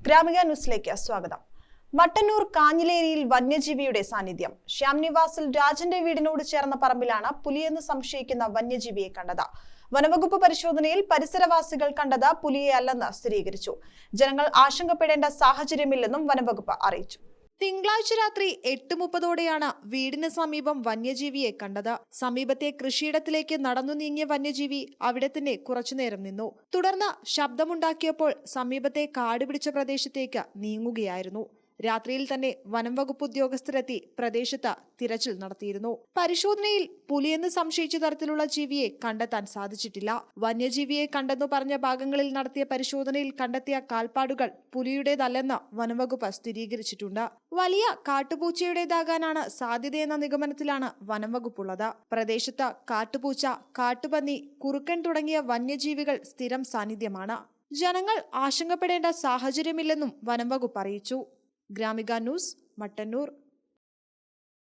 ഗ്രാമിക ന്യൂസിലേക്ക് സ്വാഗതം. മട്ടന്നൂർ കാഞ്ഞിലേരിയിൽ വന്യജീവിയുടെ സാന്നിധ്യം. ശ്യാംനിവാസിൽ രാജന്റെ വീടിനോട് ചേർന്ന പറമ്പിലാണ് പുലിയെന്ന് സംശയിക്കുന്ന വന്യജീവിയെ കണ്ടത്. വനവകുപ്പ് പരിശോധനയിൽ പരിസരവാസികൾ കണ്ടത് പുലിയെ അല്ലെന്ന് സ്ഥിരീകരിച്ചു. ജനങ്ങൾ ആശങ്കപ്പെടേണ്ട സാഹചര്യമില്ലെന്നും വനവകുപ്പ് അറിയിച്ചു. തിങ്കളാഴ്ച രാത്രി 8:30ഓടെയാണ് വീടിന് സമീപം വന്യജീവിയെ കണ്ടത്. സമീപത്തെ കൃഷിയിടത്തിലേക്ക് നടന്നു നീങ്ങിയ വന്യജീവി അവിടെ തന്നെ കുറച്ചുനേരം നിന്നു. തുടർന്ന് ശബ്ദമുണ്ടാക്കിയപ്പോൾ സമീപത്തെ കാട് പിടിച്ച പ്രദേശത്തേക്ക് നീങ്ങുകയായിരുന്നു. രാത്രിയിൽ തന്നെ വനം വകുപ്പ് ഉദ്യോഗസ്ഥരെത്തി പ്രദേശത്ത് തിരച്ചിൽ നടത്തിയിരുന്നു. പരിശോധനയിൽ പുലിയെന്ന് സംശയിച്ച തരത്തിലുള്ള ജീവിയെ കണ്ടെത്താൻ സാധിച്ചിട്ടില്ല. വന്യജീവിയെ കണ്ടെന്നു പറഞ്ഞ ഭാഗങ്ങളിൽ നടത്തിയ പരിശോധനയിൽ കണ്ടെത്തിയ കാൽപ്പാടുകൾ പുലിയുടേതല്ലെന്ന് വനംവകുപ്പ് സ്ഥിരീകരിച്ചിട്ടുണ്ട്. വലിയ കാട്ടുപൂച്ചയുടേതാകാനാണ് സാധ്യതയെന്ന നിഗമനത്തിലാണ് വനംവകുപ്പുള്ളത്. പ്രദേശത്ത് കാട്ടുപൂച്ച, കാട്ടുപന്നി, കുറുക്കൻ തുടങ്ങിയ വന്യജീവികൾ സ്ഥിരം സാന്നിധ്യമാണ്. ജനങ്ങൾ ആശങ്കപ്പെടേണ്ട സാഹചര്യമില്ലെന്നും വനംവകുപ്പ് അറിയിച്ചു. ഗ്രാമിക ന്യൂസ്, മട്ടന്നൂർ.